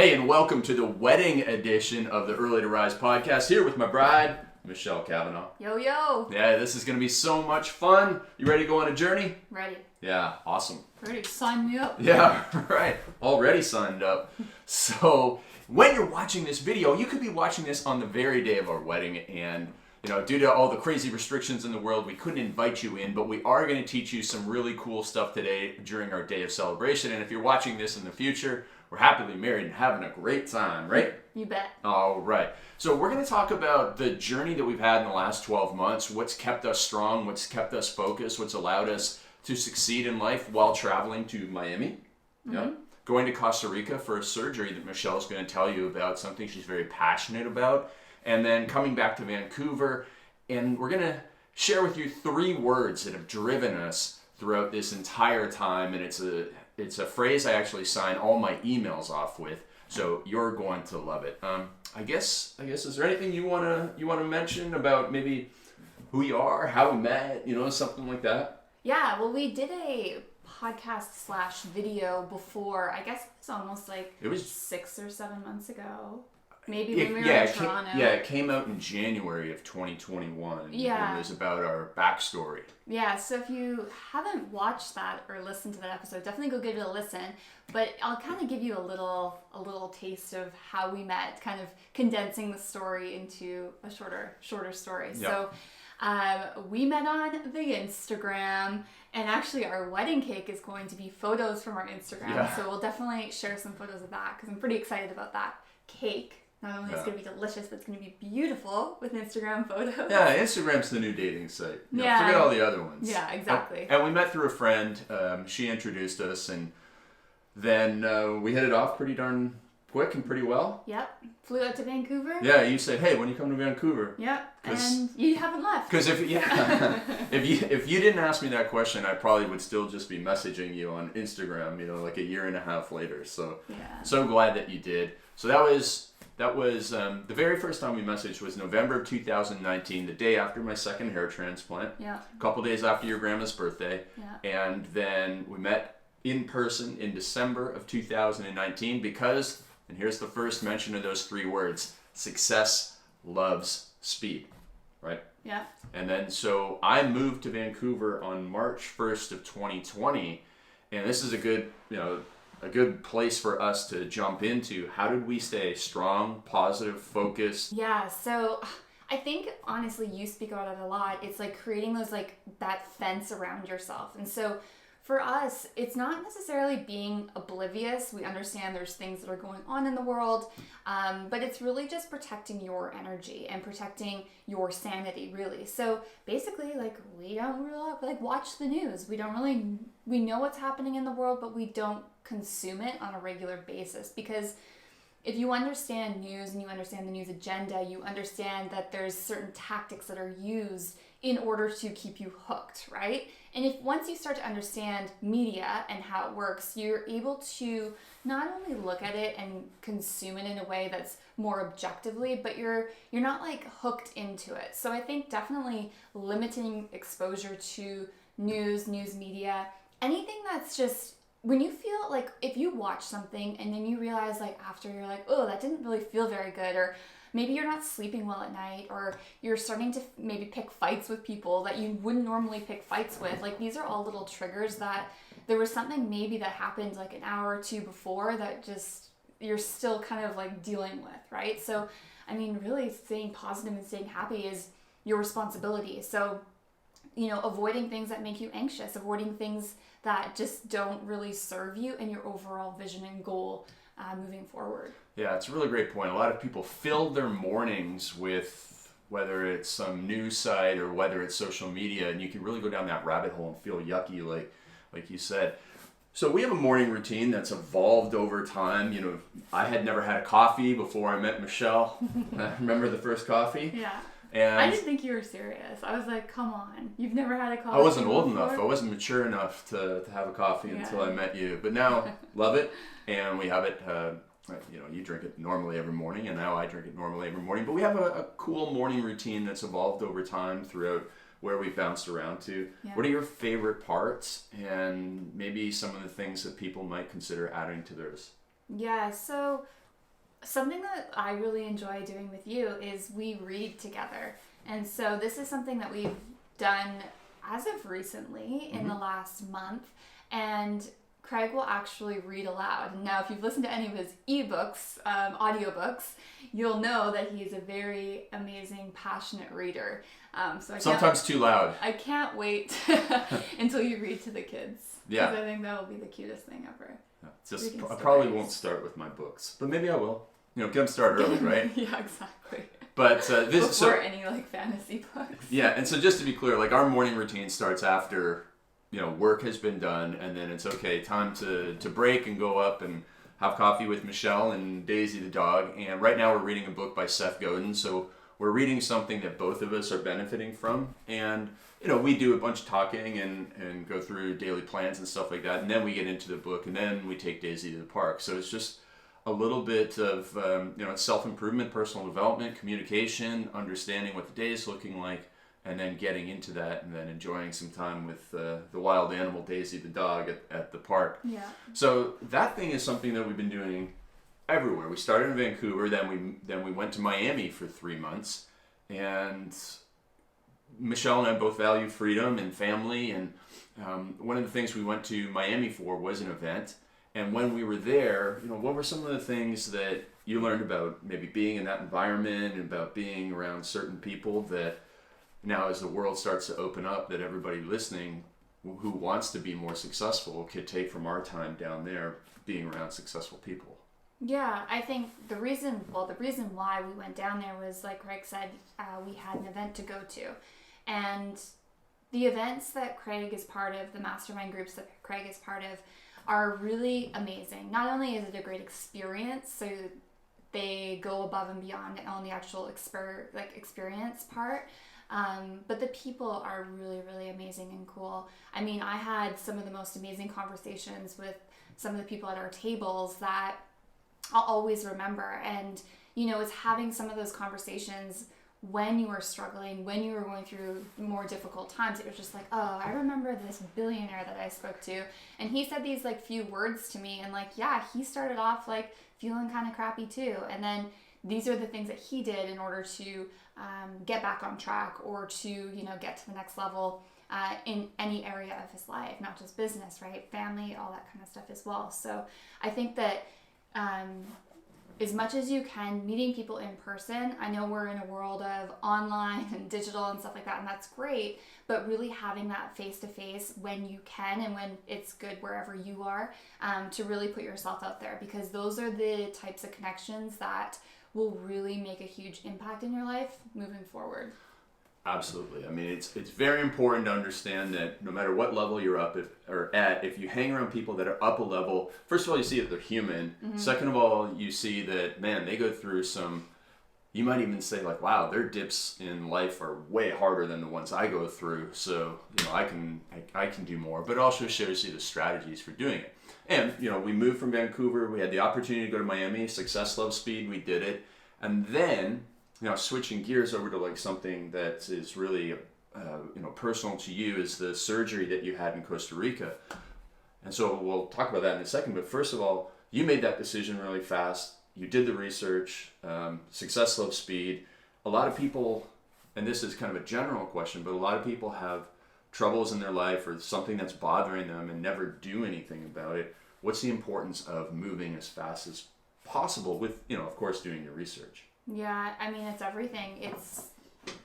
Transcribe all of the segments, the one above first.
Hey, and welcome to the wedding edition of the Early to Rise podcast, here with my bride, Michelle Cavanaugh. Yo, yo. Yeah, this is going to be so much fun. You ready to go on a journey? Ready. Yeah, awesome. Ready. Sign me up. Yeah, right. Already signed up. So, when you're watching this video, you could be watching this on the very day of our wedding, and due to all the crazy restrictions in the world, we couldn't invite you in, but we are going to teach you some really cool stuff today during our day of celebration. And if you're watching this in the future, we're happily married and having a great time, right? You bet. All right. So we're going to talk about the journey that we've had in the last 12 months, what's kept us strong, what's kept us focused, what's allowed us to succeed in life while traveling to Miami. Mm-hmm. Yeah. Going to Costa Rica for a surgery that Michelle's going to tell you about, something she's very passionate about. And then coming back to Vancouver, and we're going to share with you 3 words that have driven us throughout this entire time, and it's a phrase I actually sign all my emails off with, so you're going to love it. I guess is there anything you wanna mention about maybe who you are, how we met, something like that? Yeah, well, we did a podcast / video before. I guess it was almost it was 6 or 7 months ago. Maybe when we were in Toronto. It came out in January of 2021. Yeah. It was about our backstory. Yeah, so if you haven't watched that or listened to that episode, definitely go give it a listen. But I'll kind of give you a little taste of how we met, kind of condensing the story into a shorter story. Yep. So we met on the Instagram, and actually our wedding cake is going to be photos from our Instagram. Yeah. So we'll definitely share some photos of that because I'm pretty excited about that cake. Not only is it going to be delicious, but it's going to be beautiful with Instagram photos. Yeah, Instagram's the new dating site. Forget all the other ones. Yeah, exactly. And we met through a friend. She introduced us, and then we hit it off pretty darn quick and pretty well. Yep. Flew out to Vancouver. Yeah, you said, hey, when you come to Vancouver? Yep. And you haven't left. Because if you didn't ask me that question, I probably would still just be messaging you on Instagram, like a year and a half later. So so glad that you did. So that was the very first time we messaged was November of 2019, the day after my second hair transplant. Yeah. A couple days after your grandma's birthday. Yeah. And then we met in person in December of 2019 because, and here's the first mention of those 3 words, success loves speed, right? Yeah. And then so I moved to Vancouver on March 1st of 2020, and this is a good place for us to jump into. How did we stay strong, positive, focused? Yeah, so I think honestly you speak about it a lot. It's creating those that fence around yourself. And so for us, it's not necessarily being oblivious. We understand there's things that are going on in the world, but it's really just protecting your energy and protecting your sanity, really. So basically, we don't really watch the news. We know what's happening in the world, but we don't consume it on a regular basis, because if you understand news and you understand the news agenda, you understand that there's certain tactics that are used in order to keep you hooked, right? And if once you start to understand media and how it works, you're able to not only look at it and consume it in a way that's more objectively, but you're not hooked into it. So I think definitely limiting exposure to news media, anything that's just, when you feel if you watch something and then you realize after you're oh, that didn't really feel very good, or maybe you're not sleeping well at night, or you're starting to maybe pick fights with people that you wouldn't normally pick fights with. These are all little triggers that there was something maybe that happened an hour or 2 before that just you're still kind of dealing with, right? So, I mean, really staying positive and staying happy is your responsibility. So, avoiding things that make you anxious, avoiding things that just don't really serve you and your overall vision and goal moving forward. Yeah, it's a really great point. A lot of people fill their mornings with, whether it's some news site or whether it's social media, and you can really go down that rabbit hole and feel yucky, like you said. So we have a morning routine that's evolved over time. I had never had a coffee before I met Michelle. Remember the first coffee? Yeah. And I didn't think you were serious. I was come on, you've never had a coffee? I wasn't old before? enough. I wasn't mature enough to have a coffee until I met you. But now, love it, and we have it. You drink it normally every morning, and now I drink it normally every morning. But we have a cool morning routine that's evolved over time throughout where we bounced around to. Yeah. What are your favorite parts, and maybe some of the things that people might consider adding to theirs? Yeah, so Something that I really enjoy doing with you is we read together. And so this is something that we've done as of recently in the last month. And Craig will actually read aloud. Now, if you've listened to any of his ebooks, audiobooks, you'll know that he's a very amazing, passionate reader. So sometimes too loud. I can't wait until you read to the kids. Yeah. Because I think that will be the cutest thing ever. I probably won't start with my books, but maybe I will. Get them started early, right? Yeah, exactly. But before any fantasy books. Yeah, and so just to be clear, our morning routine starts after work has been done, and then it's okay, time to break and go up and have coffee with Michelle and Daisy the dog. And right now we're reading a book by Seth Godin, so we're reading something that both of us are benefiting from. And we do a bunch of talking and go through daily plans and stuff like that, and then we get into the book, and then we take Daisy to the park. So it's just a little bit of self-improvement, personal development, communication, understanding what the day is looking like, and then getting into that, and then enjoying some time with the wild animal Daisy the dog at the park. Yeah. So that thing is something that we've been doing everywhere. We started in Vancouver, then we went to Miami for 3 months, and Michelle and I both value freedom and family, and one of the things we went to Miami for was an event. And when we were there, what were some of the things that you learned about maybe being in that environment and about being around certain people that now, as the world starts to open up, that everybody listening who wants to be more successful could take from our time down there being around successful people? Yeah, I think the reason why we went down there was, like Craig said, we had an event to go to. And the events that Craig is part of, the mastermind groups that Craig is part of, are really amazing. Not only is it a great experience, so they go above and beyond on the actual experience part, but the people are really, really amazing and cool. I mean, I had some of the most amazing conversations with some of the people at our tables that I'll always remember. And, it's having some of those conversations when you were struggling, when you were going through more difficult times. It was just like, oh, I remember this billionaire that I spoke to, and he said these few words to me, and he started off feeling kind of crappy too, and then these are the things that he did in order to get back on track, or to get to the next level in any area of his life, not just business, right? Family, all that kind of stuff as well. So I think that as much as you can, meeting people in person. I know we're in a world of online and digital and stuff like that, and that's great, but really having that face-to-face when you can and when it's good wherever you are, to really put yourself out there, because those are the types of connections that will really make a huge impact in your life moving forward. Absolutely. I mean, it's very important to understand that no matter what level you're up if you hang around people that are up a level, first of all, you see that they're human. Mm-hmm. Second of all, you see that, man, they go through some, you might even say wow, their dips in life are way harder than the ones I go through. So, I can do more, but it also shows you the strategies for doing it. And, we moved from Vancouver. We had the opportunity to go to Miami. Success, love, speed. We did it. And then, switching gears over to something that is really, personal to you, is the surgery that you had in Costa Rica. And so we'll talk about that in a second. But first of all, you made that decision really fast. You did the research, success, love, speed. A lot of people, and this is kind of a general question, but a lot of people have troubles in their life or something that's bothering them and never do anything about it. What's the importance of moving as fast as possible with, of course, doing your research? Yeah, I mean, it's everything.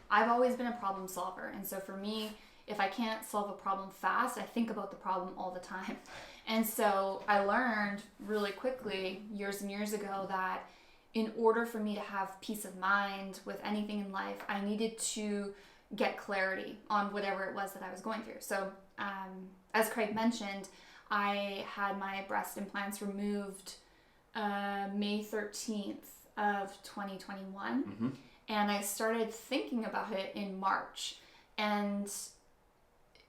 I've always been a problem solver. And so for me, if I can't solve a problem fast, I think about the problem all the time. And so I learned really quickly years and years ago that in order for me to have peace of mind with anything in life, I needed to get clarity on whatever it was that I was going through. So as Craig mentioned, I had my breast implants removed May 13th of 2021. Mm-hmm. And I started thinking about it in March. And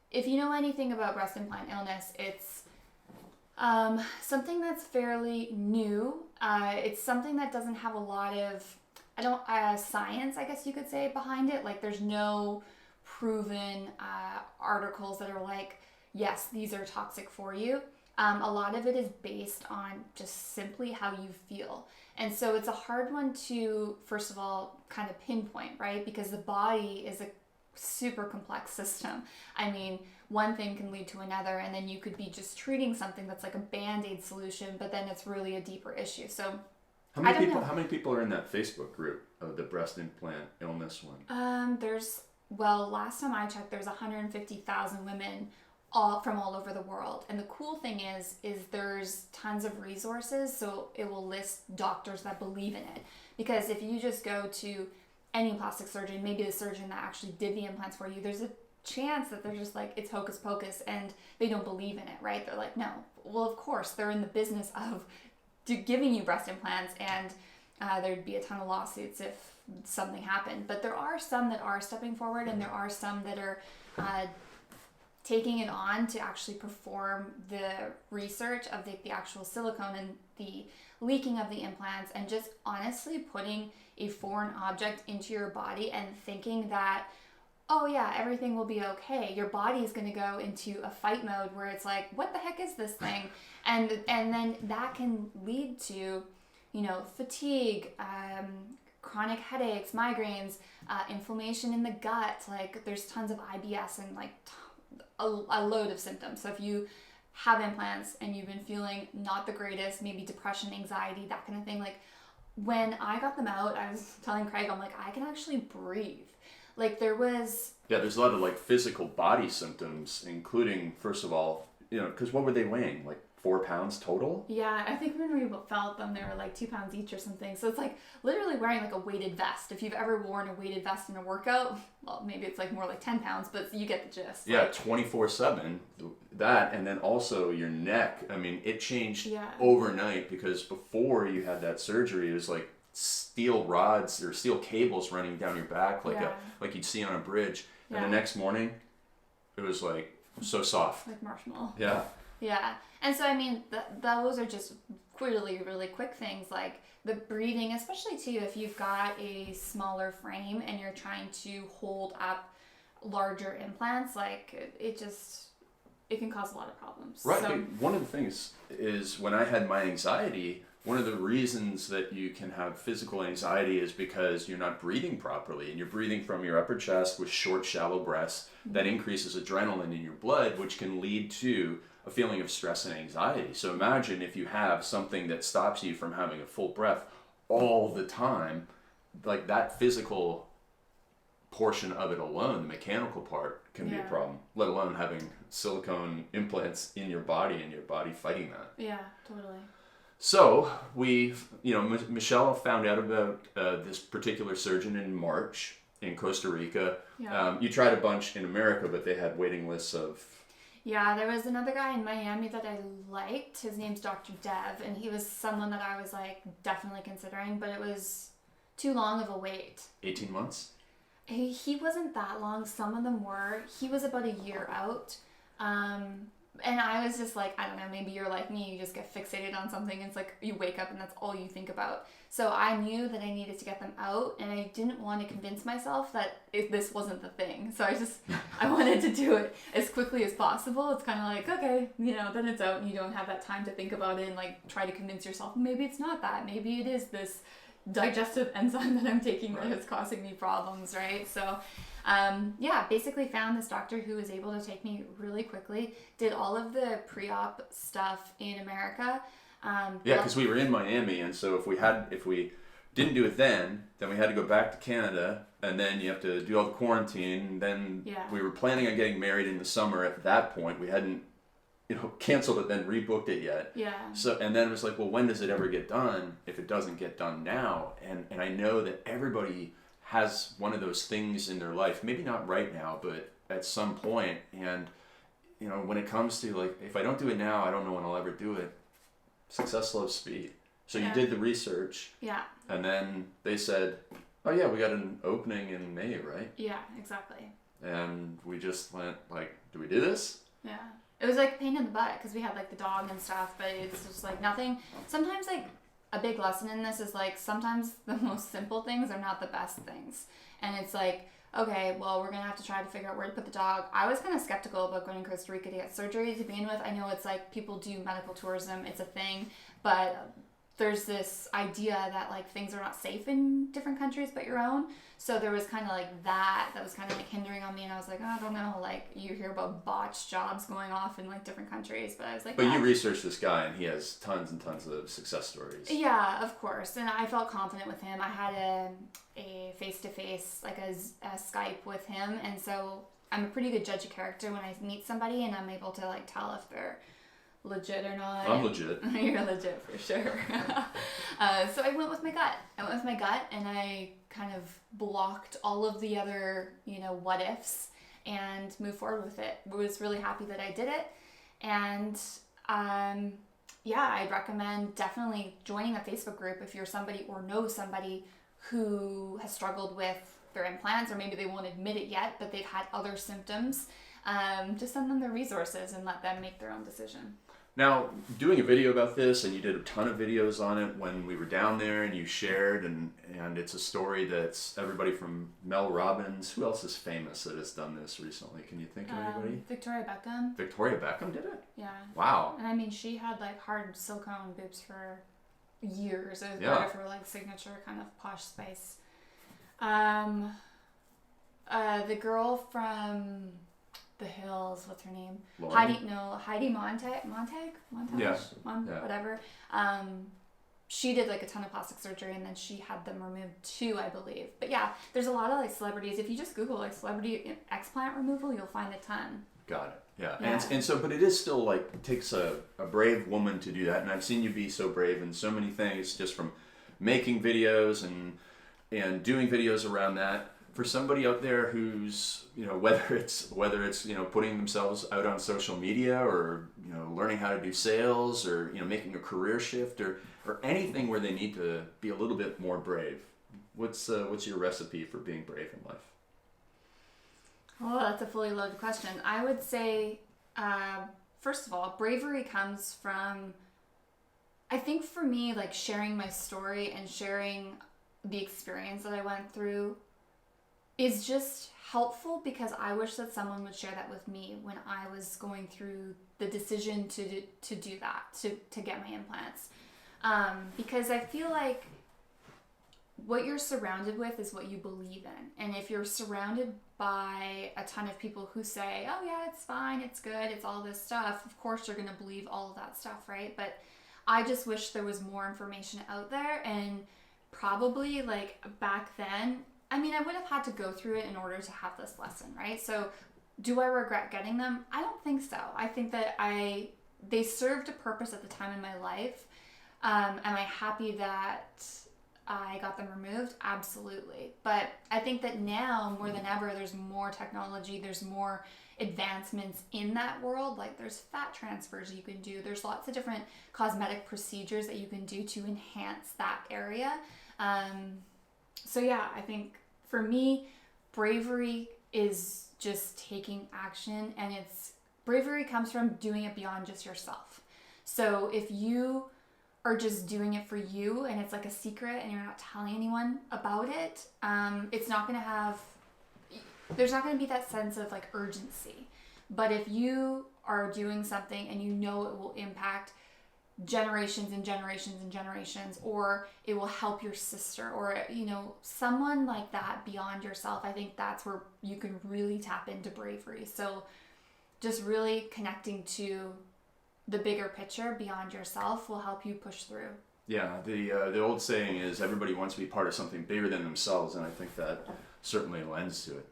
if you know anything about breast implant illness, it's something that's fairly new. It's something that doesn't have a lot of science, I guess you could say, behind it. There's no proven articles that are yes, these are toxic for you. A lot of it is based on just simply how you feel. And so it's a hard one to, first of all, kind of pinpoint, right? Because the body is a super complex system. I mean, one thing can lead to another, and then you could be just treating something that's like a Band-Aid solution, but then it's really a deeper issue. So how many people are in that Facebook group of the breast implant illness one? Last time I checked, there's 150,000 women from all over the world. And the cool thing is there's tons of resources, so it will list doctors that believe in it. Because if you just go to any plastic surgeon, maybe the surgeon that actually did the implants for you, there's a chance that they're just like, it's hocus pocus, and they don't believe in it, right? They're like, no. Well, of course, they're in the business of giving you breast implants, and there'd be a ton of lawsuits if something happened. But there are some that are stepping forward, and there are some that are taking it on to actually perform the research of the actual silicone and the leaking of the implants, and just honestly putting a foreign object into your body and thinking that, oh yeah, everything will be okay. Your body is going to go into a fight mode where it's like, what the heck is this thing? And then that can lead to, fatigue, chronic headaches, migraines, inflammation in the gut. Like, there's tons of IBS and like a load of symptoms. So if you have implants and you've been feeling not the greatest, maybe depression, anxiety, that kind of thing, like when I got them out, I was telling Craig, I'm like, I can actually breathe. Like there's a lot of like physical body symptoms, including, first of all, because what were they weighing? Like 4 pounds total? Yeah, I think when we felt them, they were like 2 pounds each or something. So it's like literally wearing like a weighted vest. If you've ever worn a weighted vest in a workout, well, maybe it's like more like 10 pounds, but you get the gist. Yeah, 24/7. That, and then also your neck. I mean, it changed overnight, because before you had that surgery, it was like steel rods or steel cables running down your back like you'd see on a bridge. And the next morning, it was like so soft. Like marshmallow. Yeah. Yeah. And so, I mean, those are just really, really quick things, like the breathing, especially too if you've got a smaller frame and you're trying to hold up larger implants, like it can cause a lot of problems. Right. So, one of the things is when I had my anxiety, one of the reasons that you can have physical anxiety is because you're not breathing properly, and you're breathing from your upper chest with short, shallow breaths. That increases adrenaline in your blood, which can lead to a feeling of stress and anxiety. So imagine if you have something that stops you from having a full breath all the time, like that physical portion of it alone, the mechanical part, can be a problem, let alone having silicone implants in your body and your body fighting that. Yeah, totally. So Michelle found out about this particular surgeon in March in Costa Rica. Yeah. You tried a bunch in America, but they had waiting lists of... Yeah, there was another guy in Miami that I liked. His name's Dr. Dev, and he was someone that I was like definitely considering, but it was too long of a wait. 18 months? He wasn't that long. Some of them were. He was about a year out. And I was just like, I don't know, maybe you're like me, you just get fixated on something, and it's like you wake up and that's all you think about. So I knew that I needed to get them out, and I didn't want to convince myself that this wasn't the thing. So I wanted to do it as quickly as possible. It's kind of like, okay, then it's out, and you don't have that time to think about it and like try to convince yourself, maybe it's not that, maybe it is this digestive enzyme that I'm taking that is causing me problems, right? So basically found this doctor who was able to take me really quickly, did all of the pre-op stuff in America. Because we were in Miami, and so if we didn't do it then we had to go back to Canada, and then you have to do all the quarantine. Then we were planning on getting married in the summer at that point. We hadn't canceled it, then rebooked it yet. Yeah. So, and then it was like, well, when does it ever get done if it doesn't get done now? And I know that everybody has one of those things in their life, maybe not right now, but at some point. And, when it comes to like, if I don't do it now, I don't know when I'll ever do it. Success loves speed. So you did the research. Yeah. And then they said, oh yeah, we got an opening in May, right? Yeah, exactly. And we just went like, do we do this? Yeah. It was like a pain in the butt because we had like the dog and stuff, but it's just like nothing. Sometimes like a big lesson in this is like sometimes the most simple things are not the best things. And it's like okay, well, we're going to have to try to figure out where to put the dog. I was kind of skeptical about going to Costa Rica to get surgery to begin with. I know it's like people do medical tourism, it's a thing, but there's this idea that like things are not safe in different countries but your own. So there was kind of like that was kind of like hindering on me, and I was like, oh, I don't know, like you hear about botched jobs going off in like different countries, but I was like, but you researched this guy and he has tons and tons of success stories. Yeah, of course, and I felt confident with him. I had a face-to-face, like a Skype with him, and so I'm a pretty good judge of character when I meet somebody, and I'm able to like tell if they're legit or not. I'm legit. You're legit for sure. So I went with my gut. And I kind of blocked all of the other, what ifs and moved forward with it. I was really happy that I did it. And I'd recommend definitely joining a Facebook group if you're somebody or know somebody who has struggled with their implants, or maybe they won't admit it yet, but they've had other symptoms. Just send them the resources and let them make their own decision. Now, doing a video about this, and you did a ton of videos on it when we were down there, and you shared, and it's a story that's everybody from Mel Robbins. Who else is famous that has done this recently? Can you think of anybody? Victoria Beckham. Victoria Beckham did it? Yeah. Wow. And I mean, she had like hard silicone boobs for years. It was Yeah. part of her like signature kind of posh spice. The girl from The Hills, what's her name? Lauren? Heidi Montag? Yeah. Whatever. She did like a ton of plastic surgery, and then she had them removed too, I believe. But yeah, there's a lot of like celebrities. If you just Google like celebrity explant removal, you'll find a ton. Got it. Yeah. Yeah. And so, but it is still like, it takes a brave woman to do that. And I've seen you be so brave in so many things, just from making videos and doing videos around that. For somebody out there who's, whether it's putting themselves out on social media, or, learning how to do sales, or, making a career shift, or anything where they need to be a little bit more brave, what's your recipe for being brave in life? Oh, that's a fully loaded question. I would say, first of all, bravery comes from, I think for me, like sharing my story and sharing the experience that I went through is just helpful, because I wish that someone would share that with me when I was going through the decision to do that, to get my implants. Because I feel like what you're surrounded with is what you believe in. And if you're surrounded by a ton of people who say, oh yeah, it's fine, it's good, it's all this stuff, of course you're going to believe all of that stuff, right? But I just wish there was more information out there, and probably like back then, I mean, I would have had to go through it in order to have this lesson, right? So do I regret getting them? I don't think so. I think that they served a purpose at the time in my life. Am I happy that I got them removed? Absolutely. But I think that now, more than ever, there's more technology, there's more advancements in that world. Like there's fat transfers you can do. There's lots of different cosmetic procedures that you can do to enhance that area. So yeah, I think for me, bravery is just taking action, and bravery comes from doing it beyond just yourself. So if you are just doing it for you and it's like a secret and you're not telling anyone about it, there's not going to be that sense of like urgency. But if you are doing something and you know it will impact generations and generations and generations, or it will help your sister, or someone like that beyond yourself, I think that's where you can really tap into bravery. So just really connecting to the bigger picture beyond yourself will help you push through. Yeah, the old saying is everybody wants to be part of something bigger than themselves, and I think that certainly lends to it.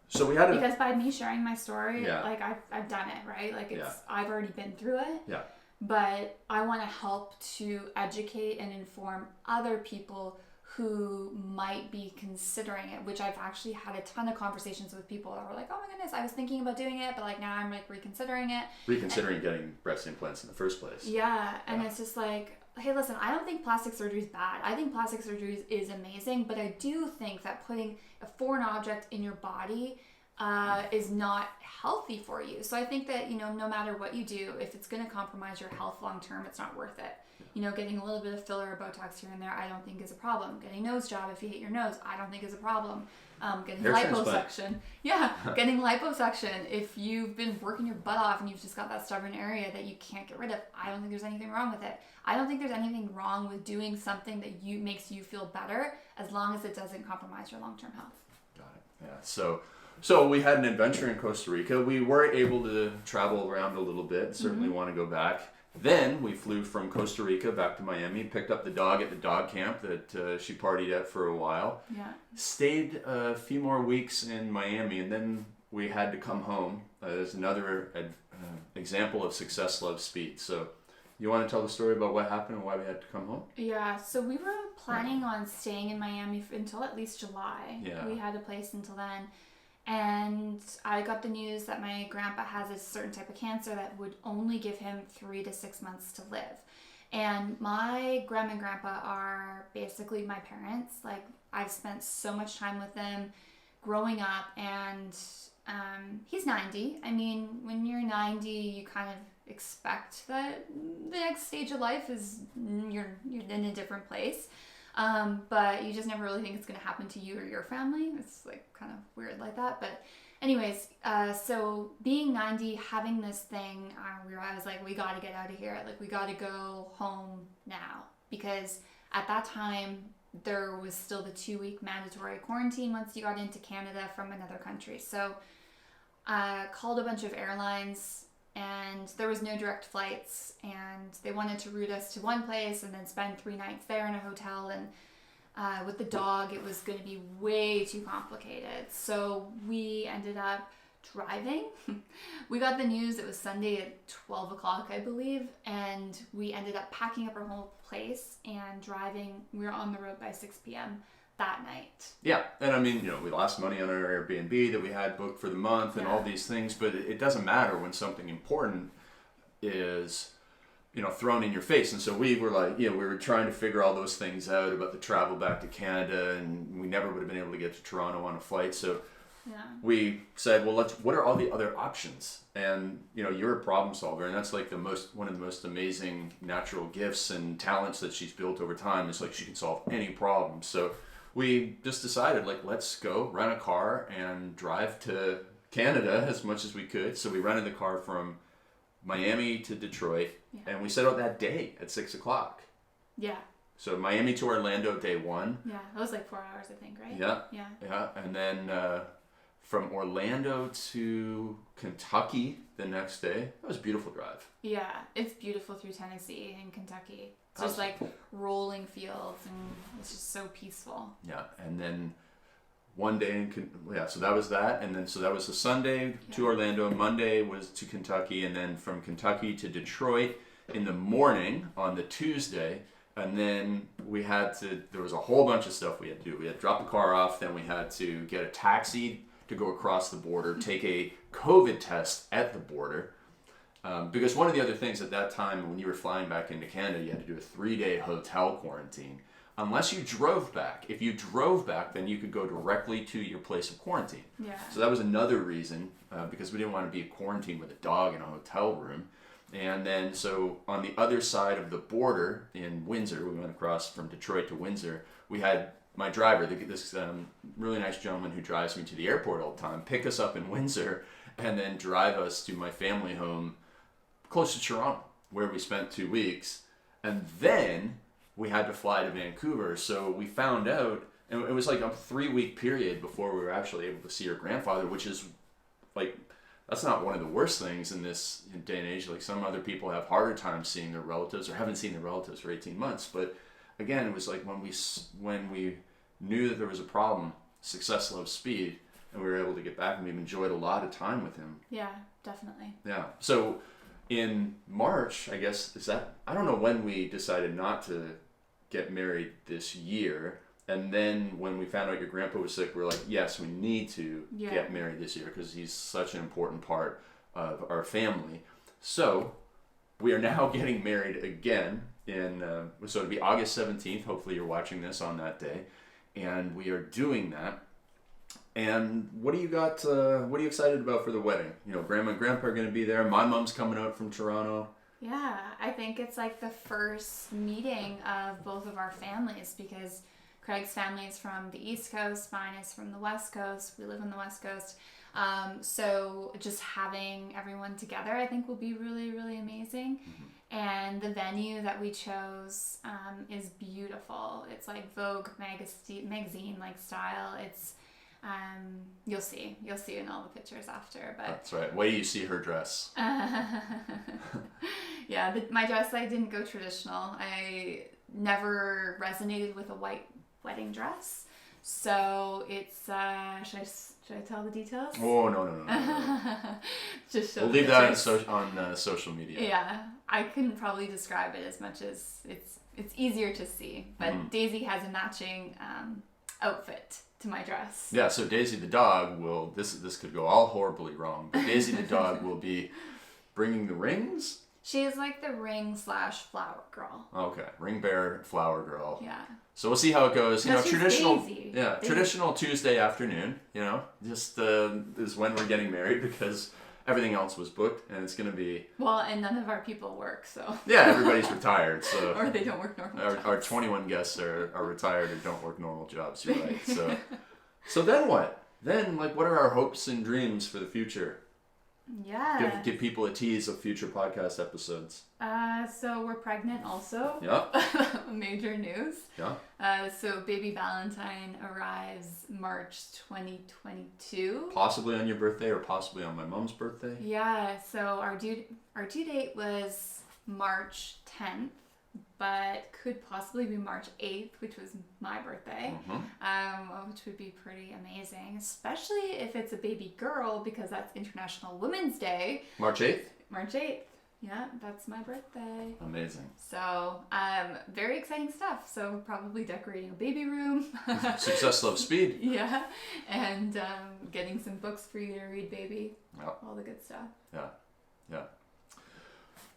So we had because by me sharing my story, yeah. like I've done it, right? Like yeah. I've already been through it. Yeah. But I want to help to educate and inform other people who might be considering it, which I've actually had a ton of conversations with people that were like, oh my goodness, I was thinking about doing it, but like now I'm like reconsidering it. Getting breast implants in the first place. Yeah, and it's just like, hey, listen, I don't think plastic surgery is bad. I think plastic surgery is amazing, but I do think that putting a foreign object in your body is not healthy for you. So I think that, no matter what you do, if it's going to compromise your health long term, it's not worth it. Getting a little bit of filler or Botox here and there, I don't think is a problem. Getting nose job if you hate your nose, I don't think is a problem. Getting liposuction. Yeah, getting liposuction. If you've been working your butt off and you've just got that stubborn area that you can't get rid of, I don't think there's anything wrong with it. I don't think there's anything wrong with doing something that makes you feel better, as long as it doesn't compromise your long-term health. Got it. Yeah. So we had an adventure in Costa Rica. We were able to travel around a little bit. Certainly want to go back. Then we flew from Costa Rica back to Miami, picked up the dog at the dog camp that she partied at for a while. Yeah. Stayed a few more weeks in Miami, and then we had to come home. There's another example of success loves speed. So you want to tell the story about what happened and why we had to come home? Yeah, so we were planning on staying in Miami until at least July. Yeah. We had a place until then. And I got the news that my grandpa has a certain type of cancer that would only give him 3 to 6 months to live. And my grandma and grandpa are basically my parents. Like, I've spent so much time with them growing up, and he's 90. I mean, when you're 90, you kind of expect that the next stage of life is you're in a different place. But you just never really think it's going to happen to you or your family. It's like kind of weird like that. But anyways, so being 90, having this thing, I was like, we got to get out of here. Like, we got to go home now. Because at that time, there was still the 2-week mandatory quarantine once you got into Canada from another country. So I called a bunch of airlines, and there was no direct flights, and they wanted to route us to one place and then spend 3 nights there in a hotel, and with the dog it was going to be way too complicated. So we ended up driving. We got the news, it was Sunday at 12 o'clock, I believe, and we ended up packing up our whole place and driving. We were on the road by 6 p.m. that night. Yeah, and I mean, we lost money on our Airbnb that we had booked for the month and all these things, but it doesn't matter when something important is, thrown in your face. And so we were like, we were trying to figure all those things out about the travel back to Canada, and we never would have been able to get to Toronto on a flight. So we said, well, what are all the other options? And, you're a problem solver, and that's like one of the most amazing natural gifts and talents that she's built over time. Is like she can solve any problem. So we just decided, like, let's go rent a car and drive to Canada as much as we could. So we rented the car from Miami to Detroit, and we set out that day at 6 o'clock. Yeah. So Miami to Orlando, day 1. Yeah, that was like 4 hours, I think, right? Yeah. And then from Orlando to Kentucky the next day. That was a beautiful drive. Yeah, it's beautiful through Tennessee and Kentucky. It's just like rolling fields, and it's just so peaceful. Yeah, and then one day so that was that, and then so that was the Sunday to Orlando. Monday was to Kentucky, and then from Kentucky to Detroit in the morning on the Tuesday. And then there was a whole bunch of stuff we had to do. We had to drop the car off, then we had to get a taxi to go across the border, take a COVID test at the border. Because one of the other things at that time, when you were flying back into Canada, you had to do a 3-day hotel quarantine. Unless you drove back. If you drove back, then you could go directly to your place of quarantine. Yeah. So that was another reason, because we didn't want to be quarantined with a dog in a hotel room. And then, so on the other side of the border in Windsor, we went across from Detroit to Windsor, we had my driver, this really nice gentleman who drives me to the airport all the time, pick us up in Windsor and then drive us to my family home close to Toronto, where we spent 2 weeks. And then we had to fly to Vancouver. So we found out, and it was like a 3-week period before we were actually able to see her grandfather, which is like, that's not one of the worst things in this day and age. Like, some other people have harder times seeing their relatives or haven't seen their relatives for 18 months. But again, it was like when we knew that there was a problem, success loves speed, and we were able to get back, and we've enjoyed a lot of time with him. Yeah, definitely. Yeah. So in March, I guess, I don't know when we decided not to get married this year. And then when we found out your grandpa was sick, we were like, yes, we need to get married this year because he's such an important part of our family. So we are now getting married again so it'll be August 17th. Hopefully you're watching this on that day. And we are doing that And what do you got? What are you excited about for the wedding? You know, Grandma and Grandpa are going to be there. My mom's coming out from Toronto. Yeah, I think it's like the first meeting of both of our families because Craig's family is from the East Coast, mine is from the West Coast. We live on the West Coast. So just having everyone together, I think will be really, really amazing. And the venue that we chose is beautiful. It's like Vogue magazine like style. It's you'll see in all the pictures after. But that's right. Wait till you see her dress. Yeah, my dress, I didn't go traditional. I never resonated with a white wedding dress. So it's should I tell the details? Oh no. Just show we'll leave that on social media. Yeah, I couldn't probably describe it as much as it's easier to see. But Daisy has a matching outfit to my dress. Yeah, so Daisy the dog will this could go all horribly wrong, but Daisy the dog will be bringing the rings. She is like the ring / flower girl. Okay, ring bearer, flower girl. Yeah. So we'll see how it goes. You know, traditional. Daisy. Yeah, Daisy. Traditional Tuesday afternoon. You know, just is when we're getting married because everything else was booked, and it's gonna be. Well, and none of our people work, so. Yeah, everybody's retired, so. Or they don't work normal jobs. Our 21 guests are retired and don't work normal jobs. You're right. So then what? Then what are our hopes and dreams for the future? Yeah. Give people a tease of future podcast episodes. So we're pregnant also. Yeah. Major news. Yeah. So baby Ballantyne arrives March 2022. Possibly on your birthday or possibly on my mom's birthday. Yeah. So our due date was March 10th, but could possibly be March 8th, which was my birthday, which would be pretty amazing, especially if it's a baby girl because that's International Women's Day. March 8th? March 8th. Yeah, that's my birthday. Amazing. So, very exciting stuff. So, we're probably decorating a baby room. Success, love, speed. Yeah, and getting some books for you to read, baby. Yep. All the good stuff. Yeah.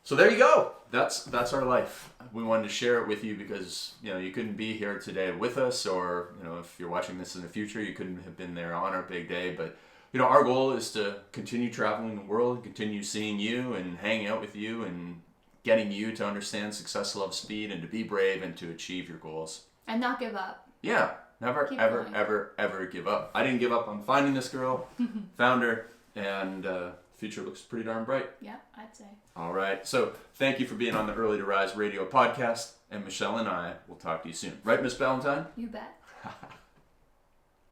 So there you go. That's our life. We wanted to share it with you because you couldn't be here today with us, or if you're watching this in the future, you couldn't have been there on our big day. But our goal is to continue traveling the world, continue seeing you and hanging out with you, and getting you to understand success, love, speed, and to be brave and to achieve your goals. And not give up. Yeah, never, Keep ever, going. ever give up. I didn't give up on finding this girl, found her, and future looks pretty darn bright. Yeah, I'd say. All right. So thank you for being on the Early to Rise radio podcast. And Michelle and I will talk to you soon. Right, Miss Ballantyne? You bet.